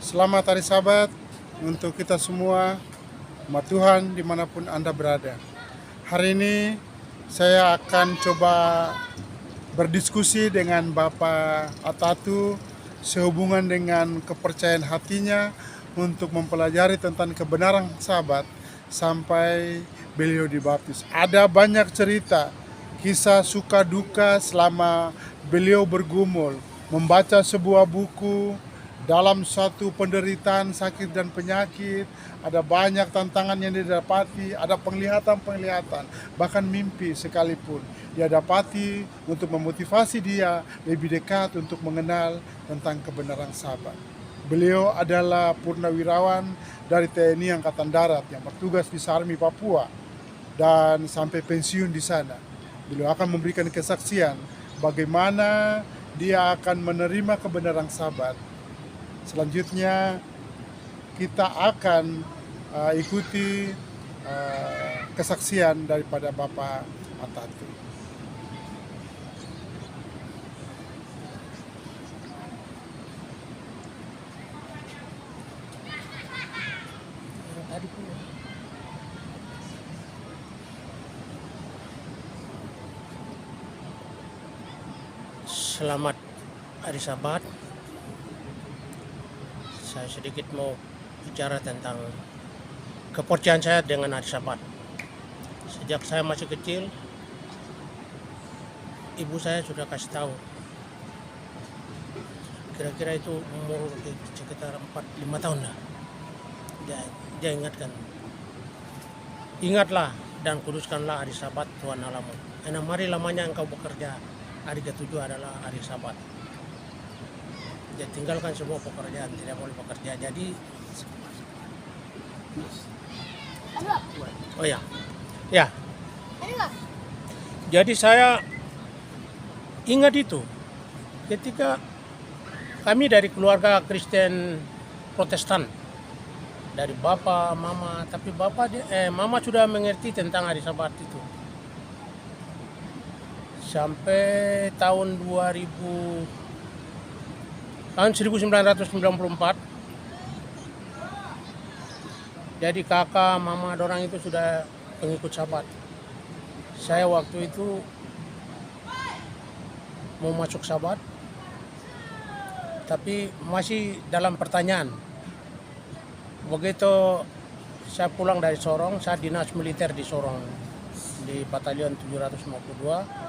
Selamat Hari Sabat untuk kita semua, umat Tuhan dimanapun Anda berada. Hari ini saya akan coba berdiskusi dengan Bapak Atatu sehubungan dengan kepercayaan hatinya untuk mempelajari tentang kebenaran Sabat sampai beliau dibaptis. Ada banyak cerita, kisah suka duka selama beliau bergumul, membaca sebuah buku dalam satu penderitaan sakit dan penyakit. Ada banyak tantangan yang didapati, ada penglihatan-penglihatan, bahkan mimpi sekalipun dia dapati untuk memotivasi dia lebih dekat untuk mengenal tentang kebenaran Sabat. Beliau adalah purnawirawan dari TNI Angkatan Darat yang bertugas di Sarmi, Papua, dan sampai pensiun di sana. Beliau akan memberikan kesaksian bagaimana dia akan menerima kebenaran Sabat. Selanjutnya kita akan ikuti kesaksian daripada Bapak Atatu. Selamat Hari Sabat. Saya sedikit mau bicara tentang kepercayaan saya dengan Hari Sabat. Sejak saya masih kecil, ibu saya sudah kasih tahu. Kira-kira itu umur sekitar 4-5 tahun lah. Dia ingatkan. Ingatlah dan kuduskanlah hari Sabat Tuhan Allahmu. Karena mari lamanya engkau bekerja. Hari ke-7 adalah hari Sabat. Dia tinggalkan semua pekerjaan, tidak boleh bekerja. Jadi, oh ya. Jadi saya ingat itu ketika kami dari keluarga Kristen Protestan, dari bapak, mama, tapi mama sudah mengerti tentang hari Sabat itu. Sampai tahun 1994, jadi kakak, mama, dorang itu sudah pengikut Sabat. Saya waktu itu mau masuk Sabat, tapi masih dalam pertanyaan. Begitu saya pulang dari Sorong, saya dinas militer di Sorong, di Batalion 752.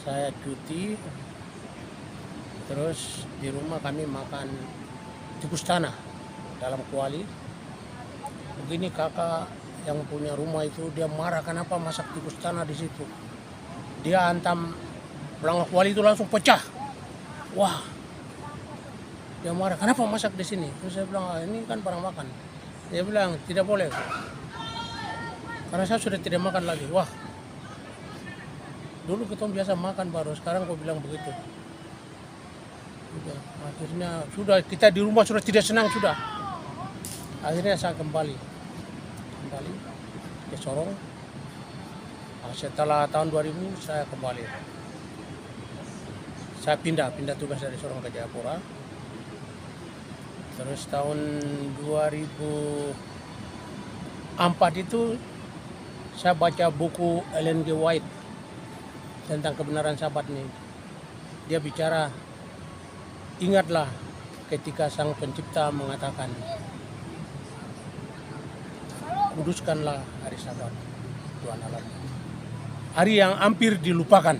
Saya cuti, terus di rumah kami makan tikus tanah dalam kuali. Begini kakak yang punya rumah itu dia marah, kenapa masak tikus tanah di situ. Dia hantam belangak kuali itu langsung pecah. Wah, dia marah, kenapa masak di sini? Terus saya bilang, ini kan barang makan. Dia bilang tidak boleh, karena saya sudah tidak makan lagi. Wah, dulu kita biasa makan baru, sekarang kau bilang begitu. Akhirnya sudah kita di rumah sudah tidak senang sudah. Akhirnya saya kembali ke Sorong. Setelah tahun 2000 saya kembali. Saya pindah tugas dari Sorong ke Jayapura. Terus tahun 2004 itu saya baca buku Ellen G. White tentang kebenaran Sabat ini. Dia bicara, ingatlah ketika Sang Pencipta mengatakan, kuduskanlah hari Sabat Tuhan Allahmu. Hari yang hampir dilupakan.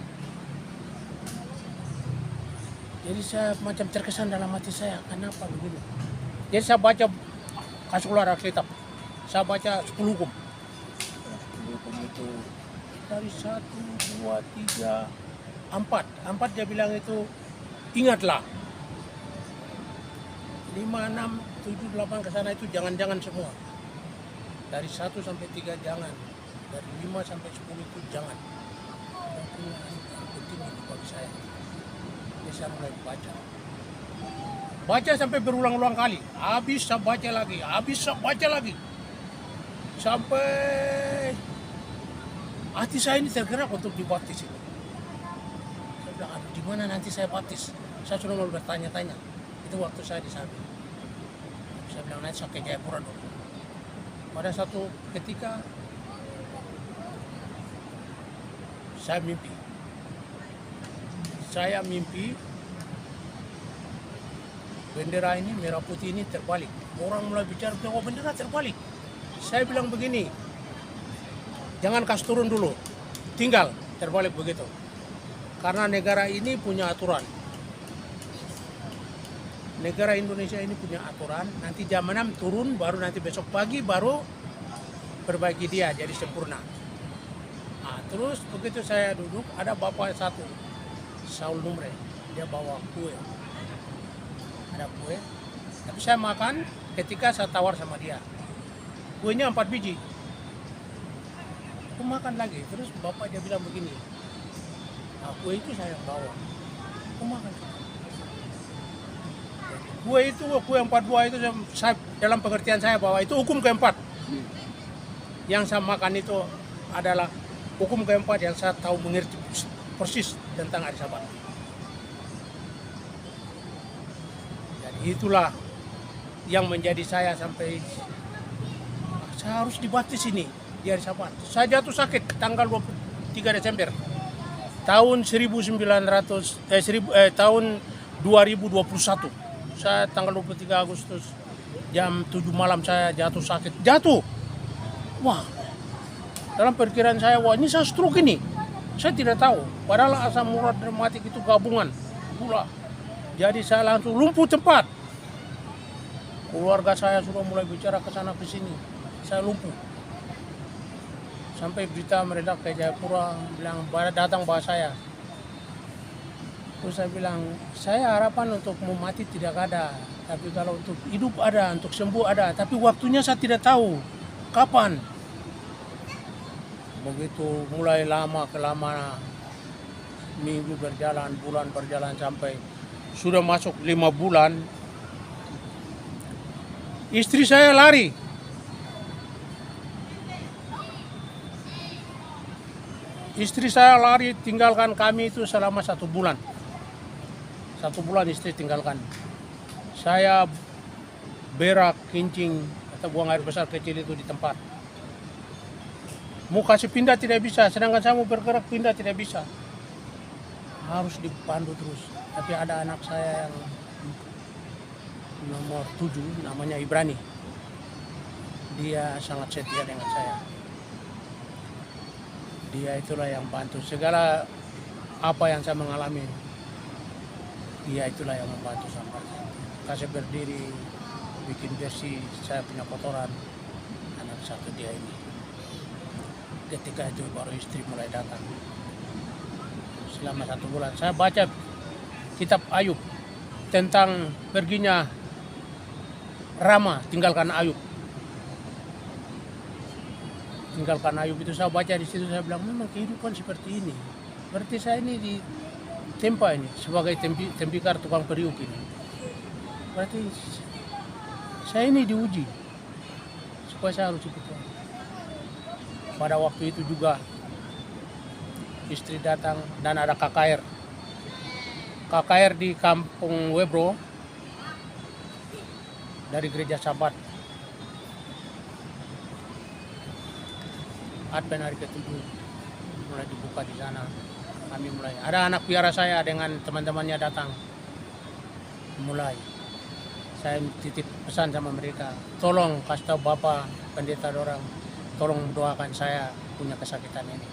Jadi saya macam terkesan dalam hati saya, kenapa begini? Jadi saya baca, kasih keluar Alkitab, saya baca 10 hukum. 10 hukum itu dari 1, 2, 3, 4 dia bilang itu ingatlah. 5, 6, 7, 8 ke sana itu jangan-jangan semua. Dari 1 sampai 3 jangan. Dari 5 sampai 10 itu jangan. Itu yang penting itu bagi saya. Jadi saya mulai baca sampai berulang-ulang kali. Habis saya baca lagi. Sampai hati saya ini tergerak untuk dibaptis ini. Saya bilang, aduh, di mana nanti saya baptis? Saya sudah mau bertanya-tanya. Itu waktu saya di sana. Saya bilang nanti saya ke Jayapura dulu. Pada satu ketika saya mimpi. Saya mimpi bendera ini merah putih ini terbalik. Orang mulai bicara, oh bendera terbalik. Saya bilang begini, jangan kasih turun dulu, tinggal terbalik begitu. Karena negara ini punya aturan. Negara Indonesia ini punya aturan, nanti jam 6 turun, baru nanti besok pagi baru perbaiki dia jadi sempurna. Nah, terus begitu saya duduk, ada bapak satu, Saul Numre, dia bawa kue. Ada kue, tapi saya makan ketika saya tawar sama dia. Kuenya 4 biji. Aku makan lagi, terus bapak dia bilang begini, nah, kue itu saya yang bawa. Aku makan. Kue itu, kue 4 buah itu saya, dalam pengertian saya bahwa itu hukum keempat. Yang saya makan itu adalah hukum keempat yang saya tahu mengerti persis tentang hari Sabat. Jadi itulah yang menjadi saya sampai saya harus dibaptis ini di hari Sabat. Saya jatuh sakit tanggal 23 Desember tahun 2021. Saya tanggal 23 Agustus jam 7 malam saya jatuh sakit. Jatuh. Wah. Dalam perkiraan saya, wah ini saya stroke ini. Saya tidak tahu. Padahal asam urat rematik itu gabungan gula. Jadi saya langsung lumpuh tempat. Keluarga saya sudah mulai bicara ke sana ke sini. Saya lumpuh. Sampai berita meredak ke Jayapura, bilang datang bawa saya. Terus saya bilang, saya harapan untuk mau mati tidak ada. Tapi kalau untuk hidup ada, untuk sembuh ada. Tapi waktunya saya tidak tahu. Kapan? Begitu mulai lama-kelamaan, minggu berjalan, bulan berjalan sampai sudah masuk 5 bulan. Istri saya lari. Istri saya lari tinggalkan kami itu selama 1 bulan. 1 bulan istri tinggalkan. Saya berak, kencing, atau buang air besar kecil itu di tempat. Mau kasih pindah tidak bisa, sedangkan saya mau bergerak pindah tidak bisa. Harus dipandu terus. Tapi ada anak saya yang nomor 7, namanya Ibrani. Dia sangat setia dengan saya. Dia itulah yang bantu segala apa yang saya mengalami. Dia itulah yang membantu sampai kasih berdiri, bikin bersih saya punya kotoran. Anak satu dia ini. Ketika itu baru istri mulai datang. Selama 1 bulan saya baca kitab Ayub tentang perginya Rama tinggalkan Ayub. Tinggalkan Ayub itu saya baca di situ, saya bilang memang kehidupan seperti ini. Berarti saya ini di tempa ini sebagai tembikar tukang periuk ini. Berarti saya ini diuji supaya saya harus ikut. Pada waktu itu juga istri datang dan ada KKR. KKR di Kampung Webro dari Gereja Sabat. Advent hari ke-7 mulai dibuka di sana. Kami mulai. Ada anak piara saya dengan teman-temannya datang. Mulai. Saya titip pesan sama mereka. Tolong kasih tahu Bapak pendeta dorang. Tolong doakan saya punya kesakitan ini.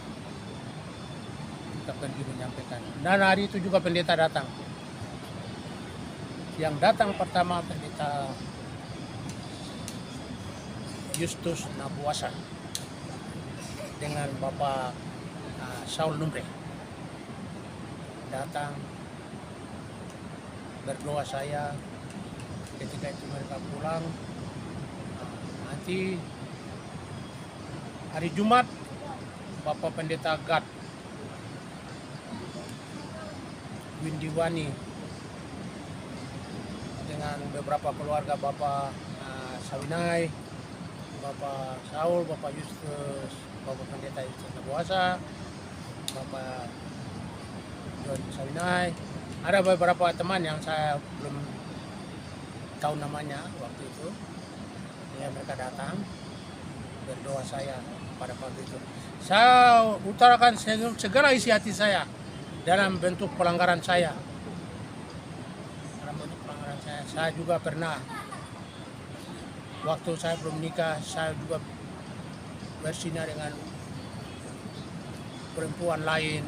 Kita pergi menyampaikan. Dan hari itu juga pendeta datang. Yang datang pertama pendeta Justus Nabuasa dengan Bapak Saul Numre. Datang berdoa saya. Ketika itu mereka pulang. Nanti hari Jumat Bapak Pendeta Gad Windiwani dengan beberapa keluarga Bapak Sawinai, Bapak Saul, Bapak Justus, Bapak Pendeta Justus Nabuasa, Bapak John Sawinai. Ada beberapa teman yang saya belum tahu namanya waktu itu. Ya, mereka datang berdoa saya pada pagi itu. Saya utarakan segala isi hati saya dalam bentuk pelanggaran saya. Dalam bentuk pelanggaran saya. Saya juga pernah waktu saya belum menikah, saya juga berzina dengan perempuan lain.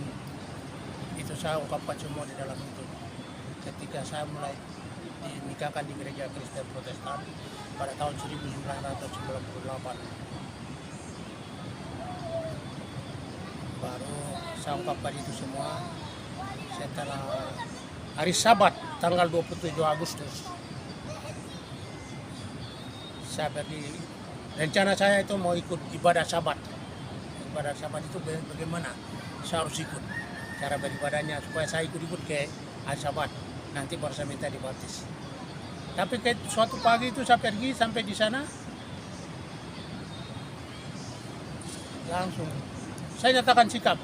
Itu saya ungkapkan semua di dalam itu. Ketika saya mulai dinikahkan di gereja Kristen Protestan pada tahun 1998. Baru saya ungkapkan itu semua setelah hari Sabat tanggal 27 Agustus. Saya rencana saya itu mau ikut ibadah Sabat. Ibadah Sabat itu bagaimana? Saya harus ikut cara beribadahnya supaya saya ikut-ikut ke hari Sabat. Nanti baru saya minta dibaptis. Tapi ke suatu pagi itu saya pergi sampai di sana langsung saya nyatakan sikap.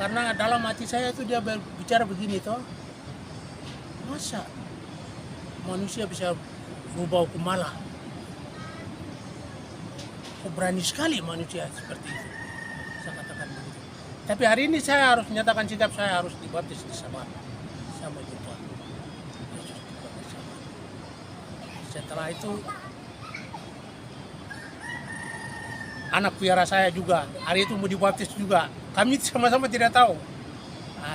Karena dalam hati saya itu dia berbicara begini toh. Masa manusia bisa berubah hukum Allah? Kok berani sekali manusia seperti itu? Saya katakan begitu. Tapi hari ini saya harus menyatakan sikap, saya harus dibaptis di Sabat. Saya mau ikut Tuhan. Setelah itu anak piara saya juga hari itu mau dibaptis juga. Kami sama-sama tidak tahu.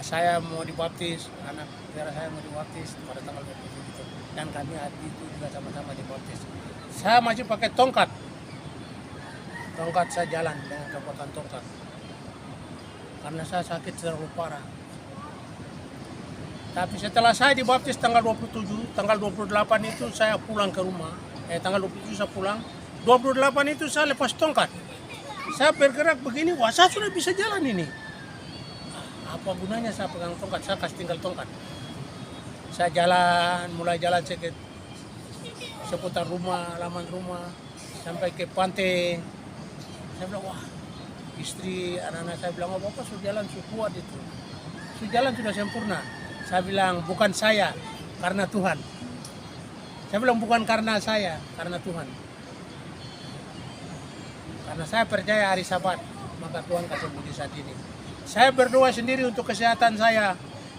Saya mau dibaptis, anak piara saya mau dibaptis pada tanggal 27 itu. Dan kami hari itu juga sama-sama dibaptis. Saya masih pakai tongkat. Tongkat saya jalan dengan kekuatan tongkat. Karena saya sakit terlalu parah. Tapi setelah saya dibaptis tanggal 27, tanggal 28 itu saya pulang ke rumah. Tanggal 27 saya pulang. 28 itu saya lepas tongkat. Saya bergerak begini, wah saya sudah bisa jalan ini. Apa gunanya saya pegang tongkat, saya kasih tinggal tongkat. Saya jalan, mulai jalan sedikit seputar rumah, halaman rumah, sampai ke pantai. Saya bilang, wah istri, anak-anak saya bilang, oh bapak sudah jalan, sudah kuat itu. Sudah jalan, sudah sempurna. Saya bilang, bukan saya, karena Tuhan. Saya bilang, bukan karena saya, karena Tuhan. Karena saya percaya hari Sabat, maka Tuhan kasih mujizat ini. Saya berdoa sendiri untuk kesehatan saya.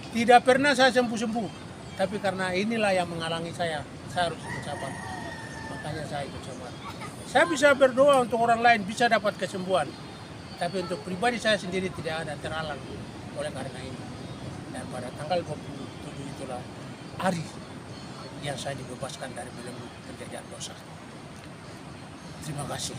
Tidak pernah saya sembuh-sembuh. Tapi karena inilah yang menghalangi saya harus ikut Sabat. Makanya saya ikut Sabat. Saya bisa berdoa untuk orang lain, bisa dapat kesembuhan. Tapi untuk pribadi saya sendiri tidak ada terhalang oleh karena ini. Dan pada tanggal 27 itulah hari yang saya dibebaskan dari belenggu penjajahan dosa. Terima kasih.